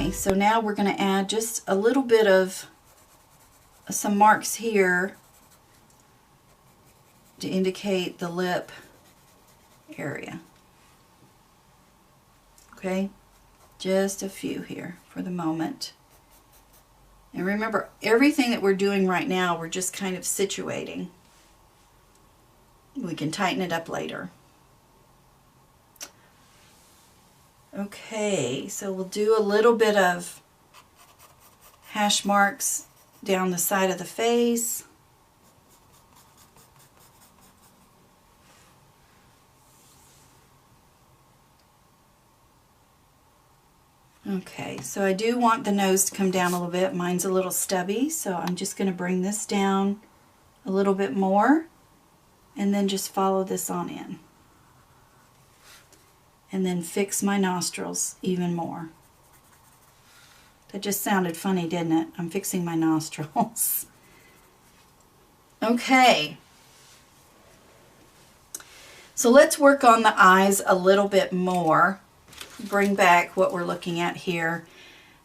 Okay, so now we're going to add just a little bit of some marks here to indicate the lip area. Okay, just a few here for the moment. And remember, everything that we're doing right now, we're just kind of situating. We can tighten it up later. Okay, so we'll do a little bit of hash marks down the side of the face. Okay, so I do want the nose to come down a little bit. Mine's a little stubby, so I'm just going to bring this down a little bit more and then just follow this on in. And then fix my nostrils even more. That just sounded funny, didn't it? I'm fixing my nostrils. Okay. So let's work on the eyes a little bit more. Bring back what we're looking at here.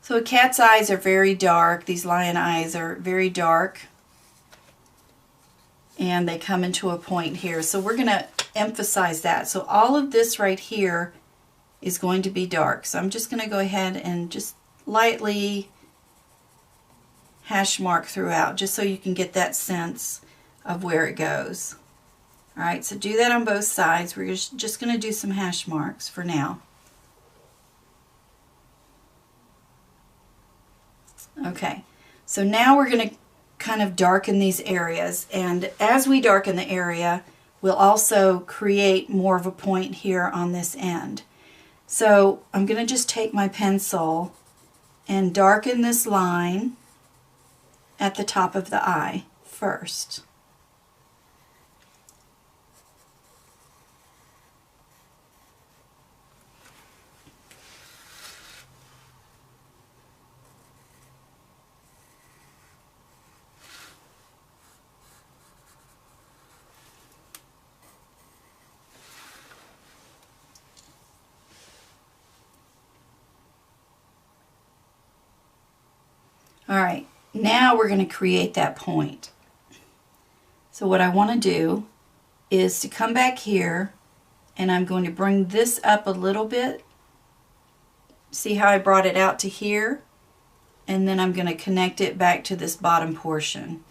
So a cat's eyes are very dark. These lion eyes are very dark. And they come into a point here. So we're going to emphasize that. So all of this right here is going to be dark. So I'm just going to go ahead and just lightly hash mark throughout, just so you can get that sense of where it goes. All right, so do that on both sides. We're just going to do some hash marks for now. Okay, so now we're going to kind of darken these areas, and as we darken the area, we'll also create more of a point here on this end. So I'm going to just take my pencil and darken this line at the top of the eye first. All right, now we're going to create that point. So what I want to do is to come back here, and I'm going to bring this up a little bit. See how I brought it out to here? And then I'm going to connect it back to this bottom portion.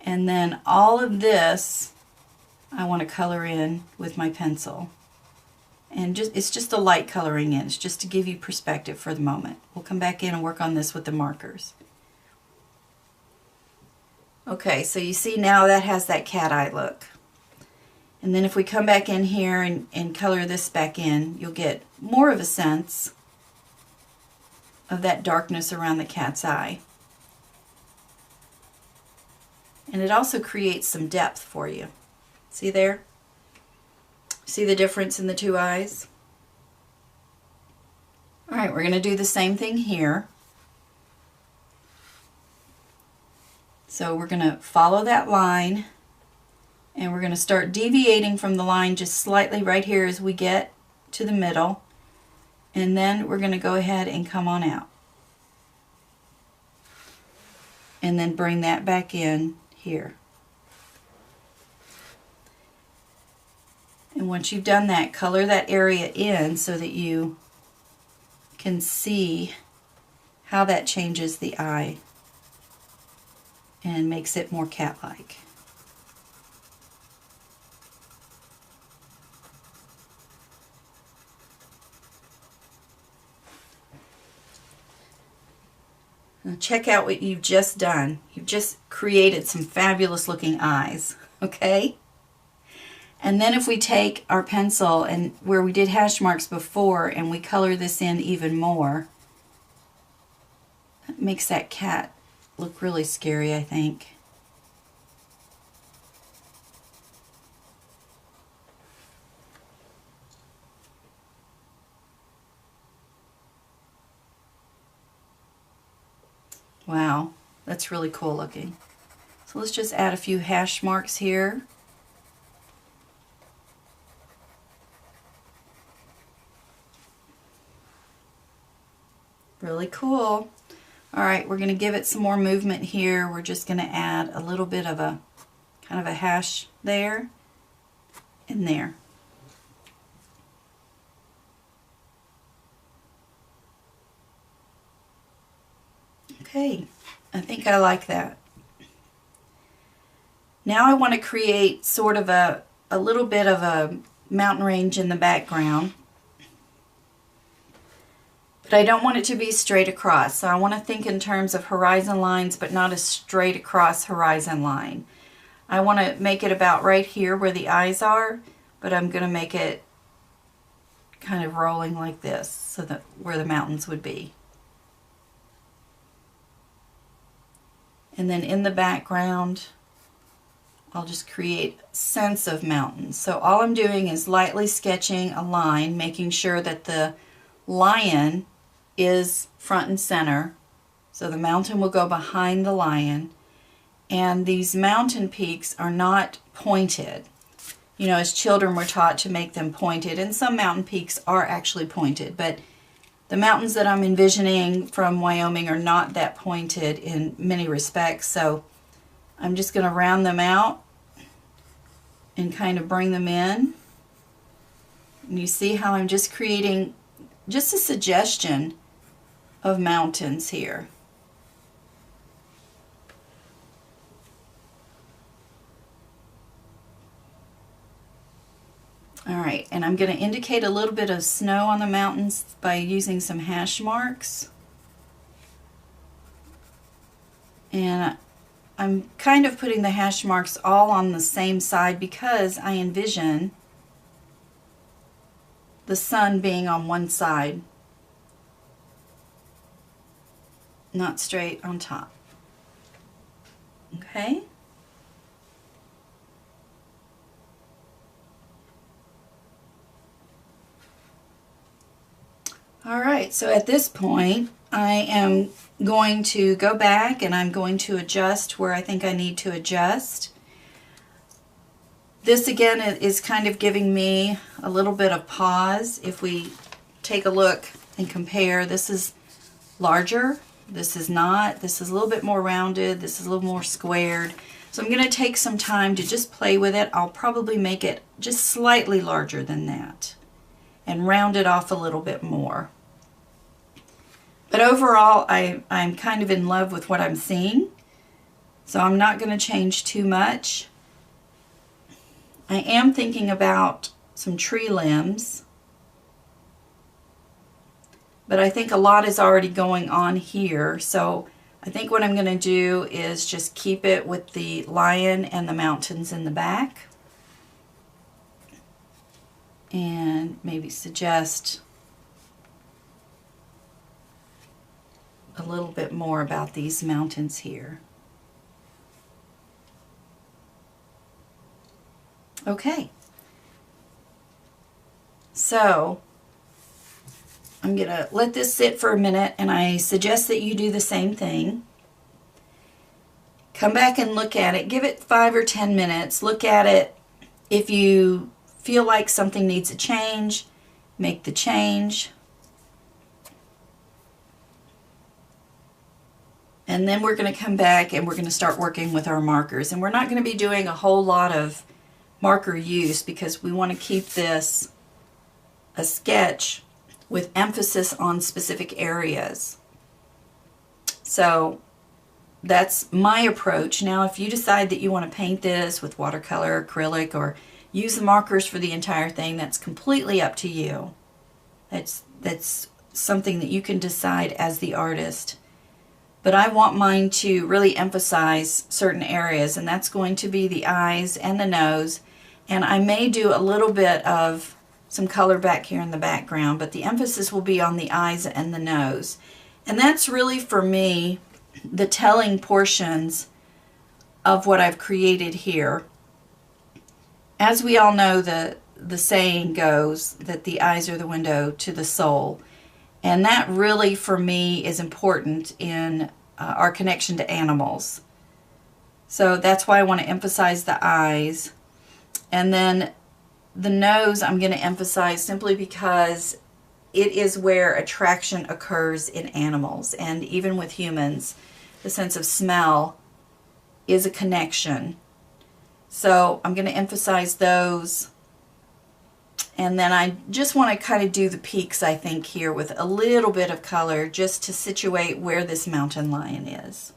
And then all of this I want to color in with my pencil. And it's just a light coloring in. It's just to give you perspective for the moment. We'll come back in and work on this with the markers. Okay, so you see now that has that cat eye look. And then if we come back in here and color this back in, you'll get more of a sense of that darkness around the cat's eye. And it also creates some depth for you. See there? See the difference in the two eyes? All right, we're going to do the same thing here. So we're going to follow that line, and we're going to start deviating from the line just slightly right here as we get to the middle, and then we're going to go ahead and come on out. And then bring that back in here. And once you've done that, color that area in so that you can see how that changes the eye and makes it more cat-like. Now check out what you've just done. You've just created some fabulous looking eyes, okay? And then if we take our pencil and where we did hash marks before and we color this in even more, it makes that cat look really scary, I think. Wow, that's really cool looking. So let's just add a few hash marks here. Really cool. All right, we're going to give it some more movement here. We're just going to add a little bit of a kind of a hash there and there. Okay, I think I like that. Now I want to create sort of a little bit of a mountain range in the background. But I don't want it to be straight across. So I want to think in terms of horizon lines, but not a straight across horizon line. I want to make it about right here where the eyes are, but I'm going to make it kind of rolling like this, so that where the mountains would be. And then in the background, I'll just create a sense of mountains. So all I'm doing is lightly sketching a line, making sure that the lion is front and center. So the mountain will go behind the lion. And these mountain peaks are not pointed. You know, as children we're taught to make them pointed, and some mountain peaks are actually pointed, but the mountains that I'm envisioning from Wyoming are not that pointed in many respects, so I'm just going to round them out and kind of bring them in. And you see how I'm just creating just a suggestion of mountains here. Alright, and I'm going to indicate a little bit of snow on the mountains by using some hash marks. And I'm kind of putting the hash marks all on the same side because I envision the sun being on one side, not straight on top. Okay? Alright, so at this point I am going to go back and I'm going to adjust where I think I need to adjust. This again is kind of giving me a little bit of pause. If we take a look and compare, this is larger, this is not, this is a little bit more rounded, this is a little more squared. So I'm going to take some time to just play with it. I'll probably make it just slightly larger than that and round it off a little bit more. But overall, I'm kind of in love with what I'm seeing, so I'm not going to change too much. I am thinking about some tree limbs, but I think a lot is already going on here, so I think what I'm going to do is just keep it with the lion and the mountains in the back, and maybe suggest a little bit more about these mountains here. Okay, so I'm going to let this sit for a minute, and I suggest that you do the same thing. Come back and look at it. Give it 5 or 10 minutes. Look at it. If you feel like something needs a change, make the change. And then we're going to come back and we're going to start working with our markers. And we're not going to be doing a whole lot of marker use because we want to keep this a sketch with emphasis on specific areas. So that's my approach. Now if you decide that you want to paint this with watercolor, acrylic, or use the markers for the entire thing, that's completely up to you. That's something that you can decide as the artist. But I want mine to really emphasize certain areas, and that's going to be the eyes and the nose. And I may do a little bit of some color back here in the background, but the emphasis will be on the eyes and the nose. And that's really, for me, the telling portions of what I've created here. As we all know, the saying goes that the eyes are the window to the soul. And that really, for me, is important in our connection to animals. So that's why I want to emphasize the eyes. And then the nose I'm going to emphasize simply because it is where attraction occurs in animals, and even with humans. The sense of smell is a connection. So I'm going to emphasize those. And then I just want to kind of do the peaks, I think, here with a little bit of color just to situate where this mountain lion is.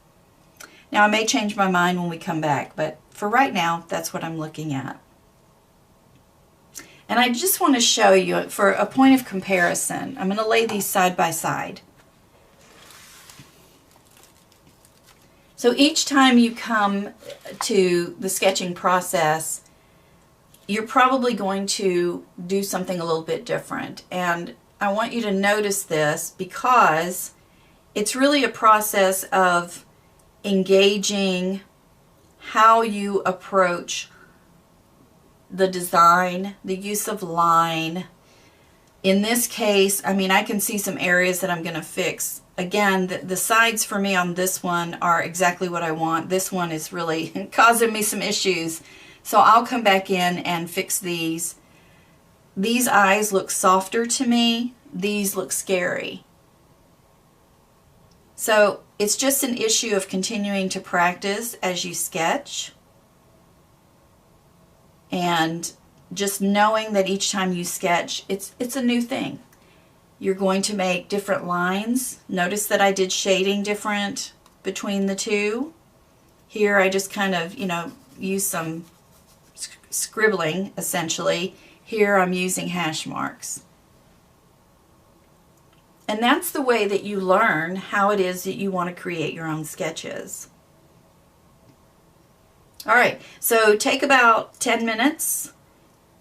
Now I may change my mind when we come back, but for right now, that's what I'm looking at. And I just want to show you, for a point of comparison, I'm going to lay these side by side. So each time you come to the sketching process, you're probably going to do something a little bit different. And I want you to notice this because it's really a process of engaging how you approach the design, the use of line. In this case, I mean, I can see some areas that I'm going to fix. Again, the sides for me on this one are exactly what I want. This one is really causing me some issues. So I'll come back in and fix these. These eyes look softer to me. These look scary. So it's just an issue of continuing to practice as you sketch. And just knowing that each time you sketch, it's a new thing. You're going to make different lines. Notice that I did shading different between the two. Here I just kind of, use some scribbling, essentially. Here I'm using hash marks. And that's the way that you learn how it is that you want to create your own sketches. All right, so take about 10 minutes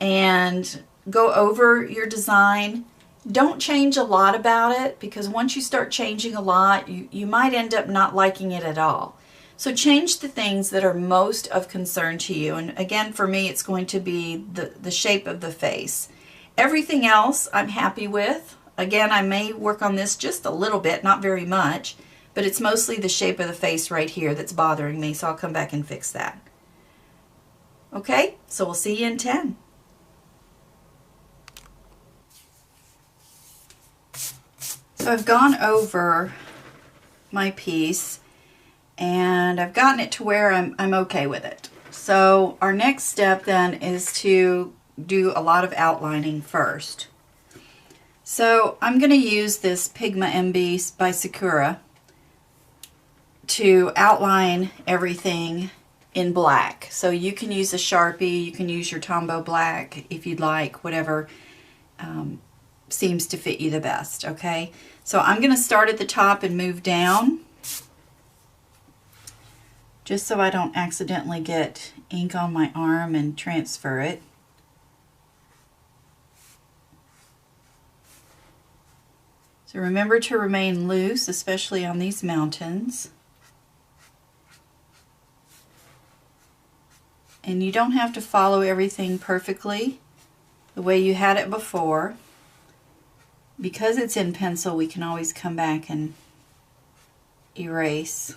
and go over your design. Don't change a lot about it, because once you start changing a lot, you might end up not liking it at all. So change the things that are most of concern to you. And again, for me, it's going to be the shape of the face. Everything else I'm happy with. Again, I may work on this just a little bit, not very much, but it's mostly the shape of the face right here that's bothering me, so I'll come back and fix that. Okay, so we'll see you in 10. So I've gone over my piece and I've gotten it to where I'm okay with it. So our next step then is to do a lot of outlining first. So I'm going to use this Pigma MB by Sakura to outline everything in black. So you can use a Sharpie, you can use your Tombow black if you'd like, whatever seems to fit you the best, okay? So I'm going to start at the top and move down, just so I don't accidentally get ink on my arm and transfer it. So remember to remain loose, especially on these mountains. And you don't have to follow everything perfectly the way you had it before. Because it's in pencil, we can always come back and erase.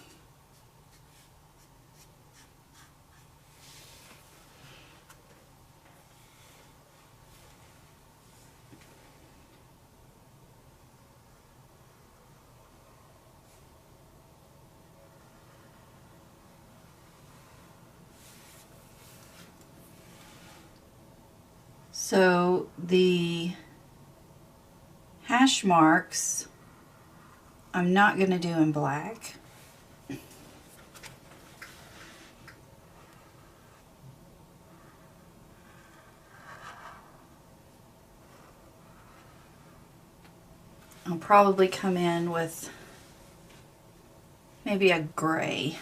So the hash marks I'm not going to do in black. I'll probably come in with maybe a gray.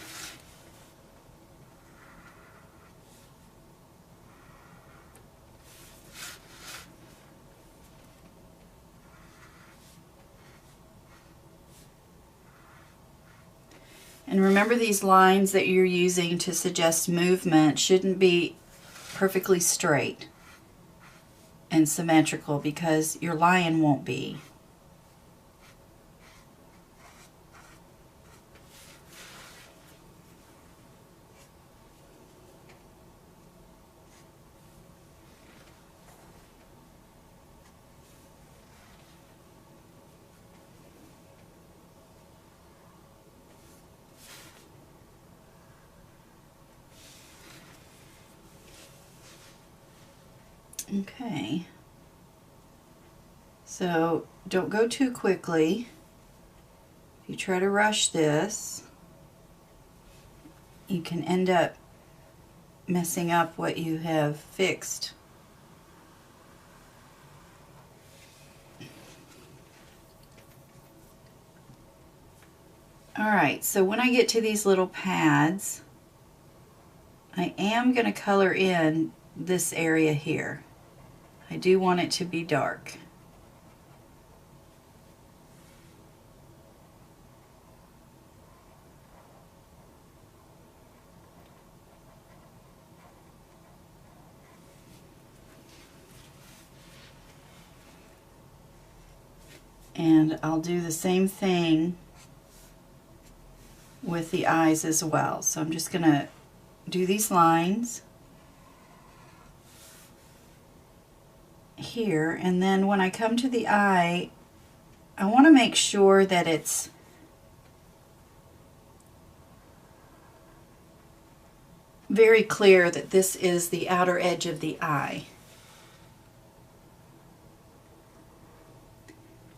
And remember, these lines that you're using to suggest movement shouldn't be perfectly straight and symmetrical, because your lion won't be. Okay. So don't go too quickly. If you try to rush this, you can end up messing up what you have fixed. Alright, so when I get to these little pads, I am going to color in this area here. I do want it to be dark. And I'll do the same thing with the eyes as well. So I'm just going to do these lines here, and then when I come to the eye, I want to make sure that it's very clear that this is the outer edge of the eye.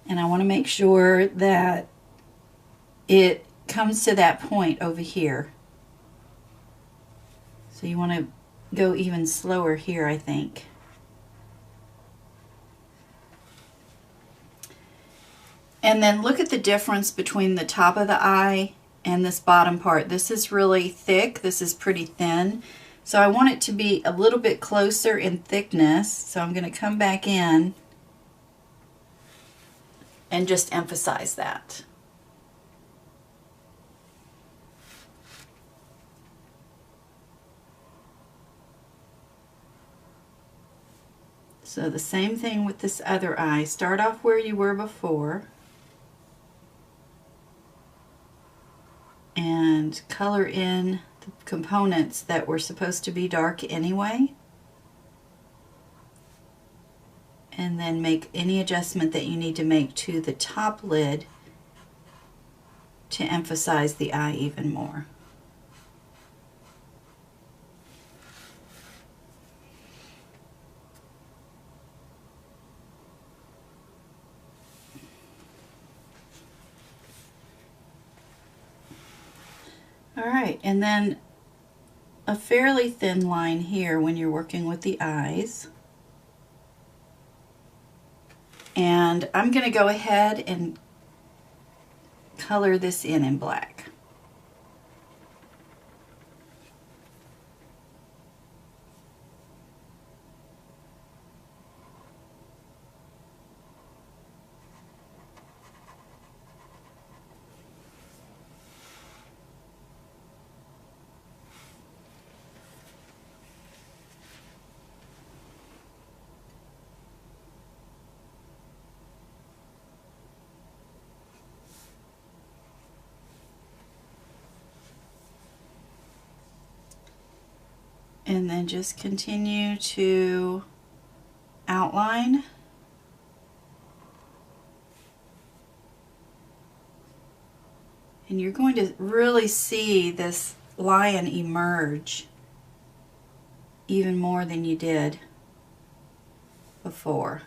And I want to make sure that it comes to that point over here. So you want to go even slower here, I think. And then look at the difference between the top of the eye and this bottom part. This is really thick, this is pretty thin. So I want it to be a little bit closer in thickness. So I'm going to come back in and just emphasize that. So the same thing with this other eye. Start off where you were before and color in the components that were supposed to be dark anyway. And then make any adjustment that you need to make to the top lid to emphasize the eye even more. Alright, and then a fairly thin line here when you're working with the eyes. And I'm going to go ahead and color this in black. And then just continue to outline. And you're going to really see this lion emerge even more than you did before.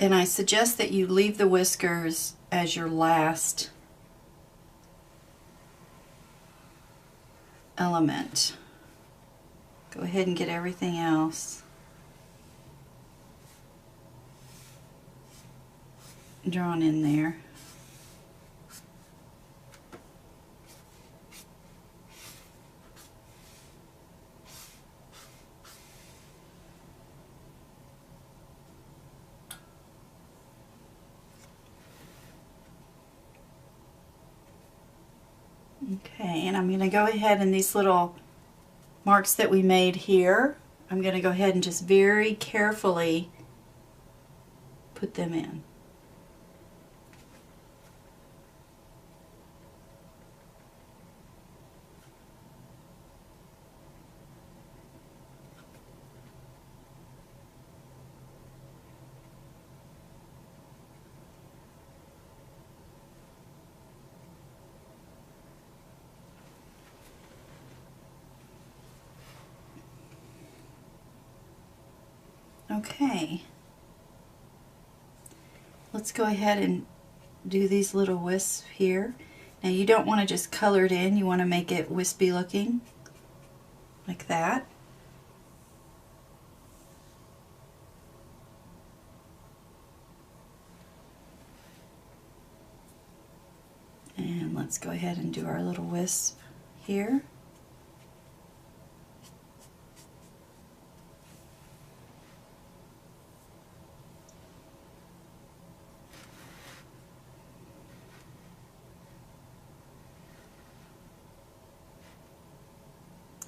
And I suggest that you leave the whiskers as your last element. Go ahead and get everything else drawn in there. Okay, and I'm going to go ahead and these little marks that we made here, I'm going to go ahead and just very carefully put them in. Okay, let's go ahead and do these little wisps here. Now you don't want to just color it in, you want to make it wispy looking, like that. And let's go ahead and do our little wisp here.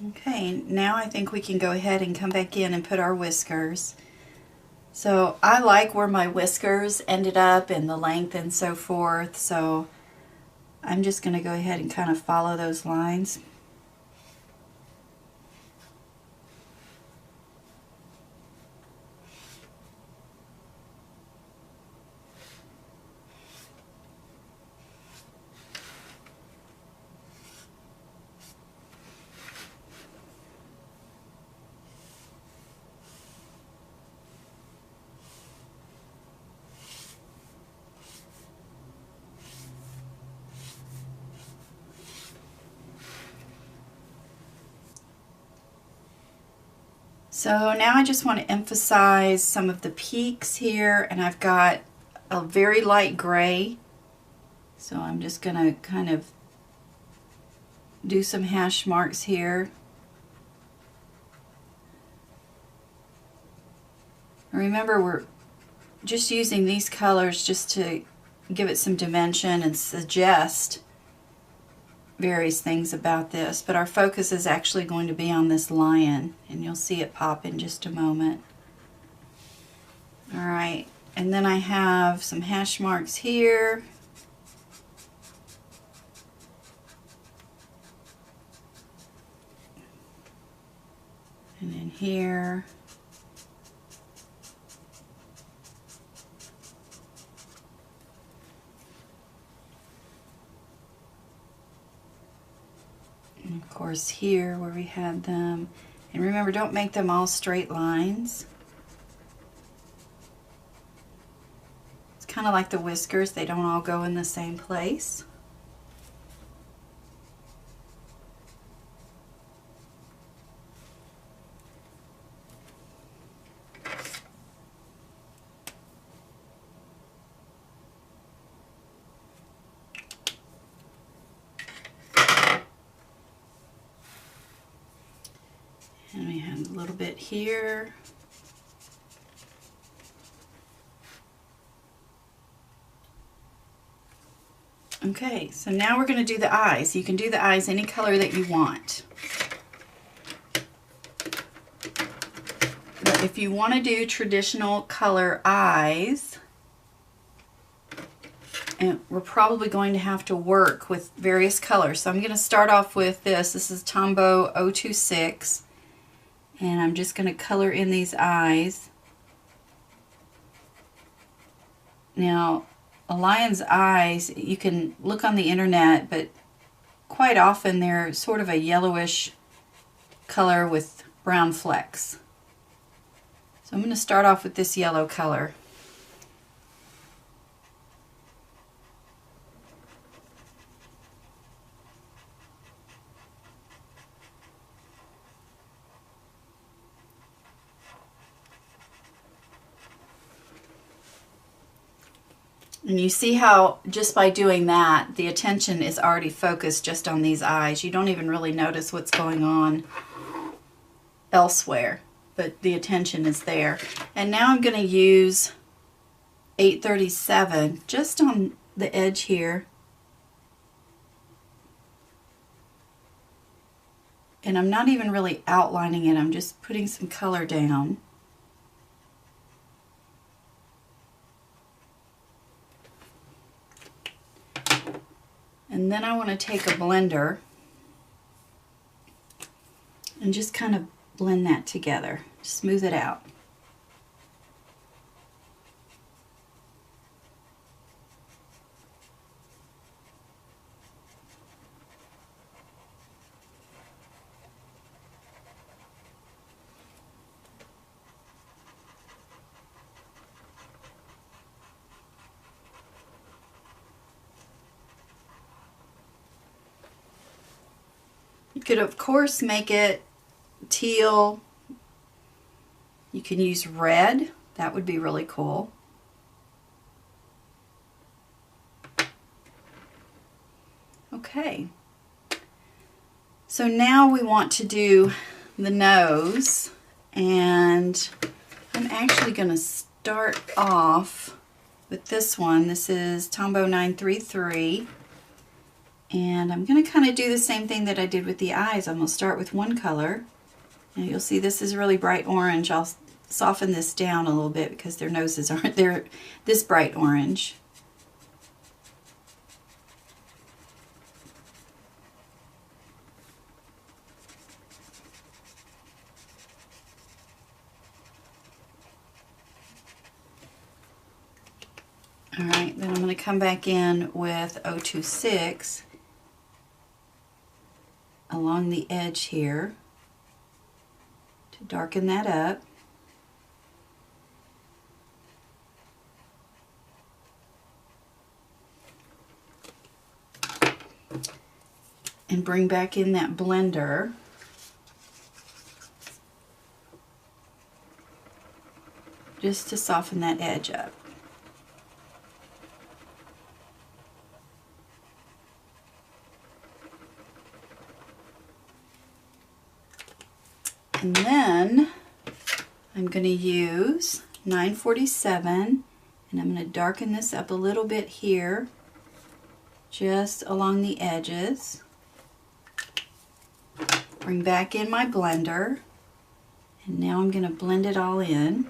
Okay, now I think we can go ahead and come back in and put our whiskers. So I like where my whiskers ended up and the length and so forth, so I'm just going to go ahead and kind of follow those lines. So now I just want to emphasize some of the peaks here, and I've got a very light gray, so I'm just going to kind of do some hash marks here. Remember, we're just using these colors just to give it some dimension and suggest various things about this, but our focus is actually going to be on this lion, and you'll see it pop in just a moment. Alright, and then I have some hash marks here. And in here. And of course here where we had them. And remember, don't make them all straight lines. It's kind of like the whiskers, they don't all go in the same place. And we have a little bit here. Okay, so now we're going to do the eyes. You can do the eyes any color that you want. But if you want to do traditional color eyes, and we're probably going to have to work with various colors. So I'm going to start off with this. This is Tombow 026. And I'm just going to color in these eyes. Now, a lion's eyes, you can look on the internet, but quite often they're sort of a yellowish color with brown flecks. So I'm going to start off with this yellow color. And you see how just by doing that, the attention is already focused just on these eyes. You don't even really notice what's going on elsewhere, but the attention is there. And now I'm going to use 837 just on the edge here. And I'm not even really outlining it, I'm just putting some color down. And then I want to take a blender and just kind of blend that together, smooth it out. You could of course make it teal. You can use red, that would be really cool. Okay, so now we want to do the nose, and I'm actually going to start off with this one. This is Tombow 933, and I'm going to kind of do the same thing that I did with the eyes. I'm going to start with one color, and you'll see this is really bright orange. I'll soften this down a little bit because their noses aren't there this bright orange. Alright, then I'm going to come back in with 026 along the edge here to darken that up. And bring back in that blender. Just to soften that edge up. And then I'm going to use 947, and I'm going to darken this up a little bit here, just along the edges. Bring back in my blender, and now I'm going to blend it all in.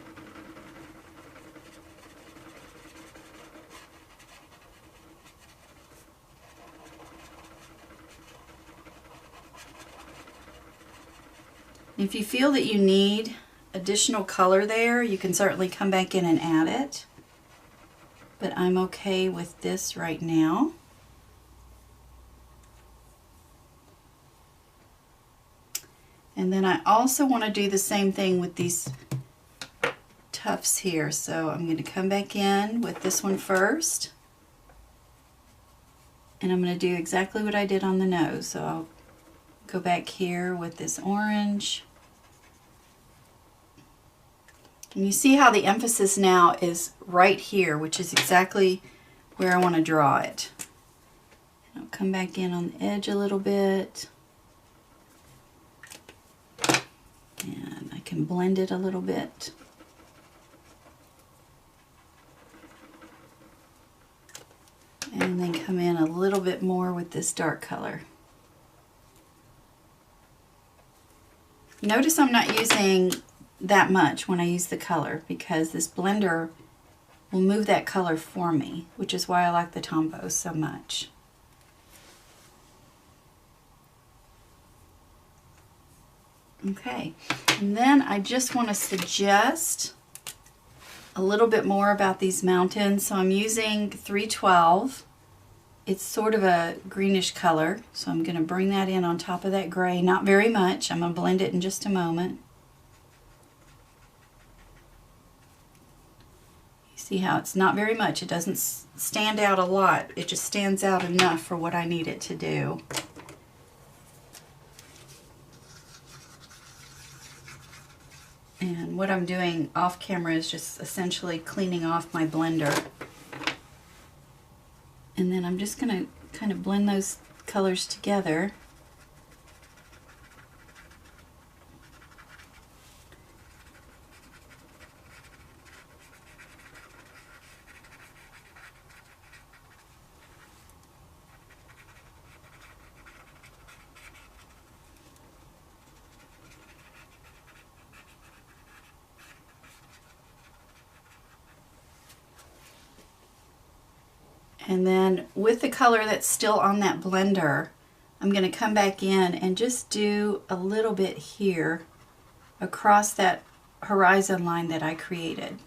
If you feel that you need additional color there, you can certainly come back in and add it. But I'm okay with this right now. And then I also want to do the same thing with these tufts here. So I'm going to come back in with this one first. And I'm going to do exactly what I did on the nose. So I'll go back here with this orange. And you see how the emphasis now is right here, which is exactly where I want to draw it. And I'll come back in on the edge a little bit. And I can blend it a little bit. And then come in a little bit more with this dark color. Notice I'm not using that much when I use the color, because this blender will move that color for me, which is why I like the Tombow so much. Okay, and then I just want to suggest a little bit more about these mountains. So I'm using 312. It's sort of a greenish color, so I'm going to bring that in on top of that gray. Not very much. I'm going to blend it in just a moment. See how it's not very much. It doesn't stand out a lot. It just stands out enough for what I need it to do. And what I'm doing off camera is just essentially cleaning off my blender. And then I'm just going to kind of blend those colors together. And then with the color that's still on that blender, I'm going to come back in and just do a little bit here across that horizon line that I created.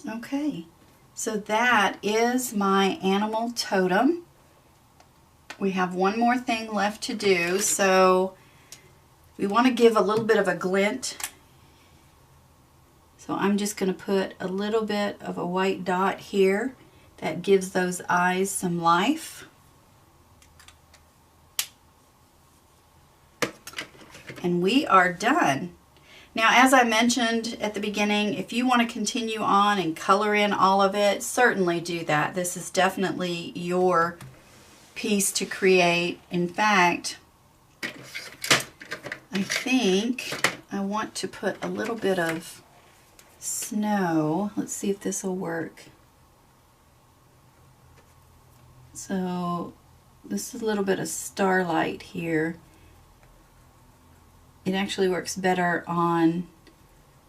Okay, so that is my animal totem. We have one more thing left to do, so we want to give a little bit of a glint. So I'm just going to put a little bit of a white dot here that gives those eyes some life. And we are done. Now, as I mentioned at the beginning, if you want to continue on and color in all of it, certainly do that. This is definitely your piece to create. In fact, I think I want to put a little bit of snow. Let's see if this will work. So this is a little bit of starlight here. It actually works better on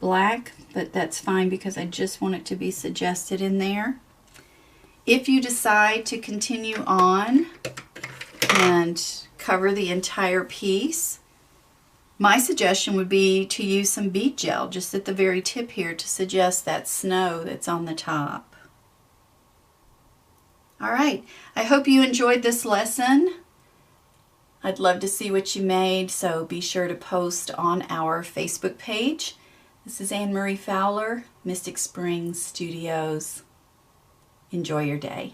black, but that's fine because I just want it to be suggested in there. If you decide to continue on and cover the entire piece, my suggestion would be to use some bead gel just at the very tip here to suggest that snow that's on the top. All right, I hope you enjoyed this lesson. I'd love to see what you made, so be sure to post on our Facebook page. This is Anne Marie Fowler, Mystic Springs Studios. Enjoy your day.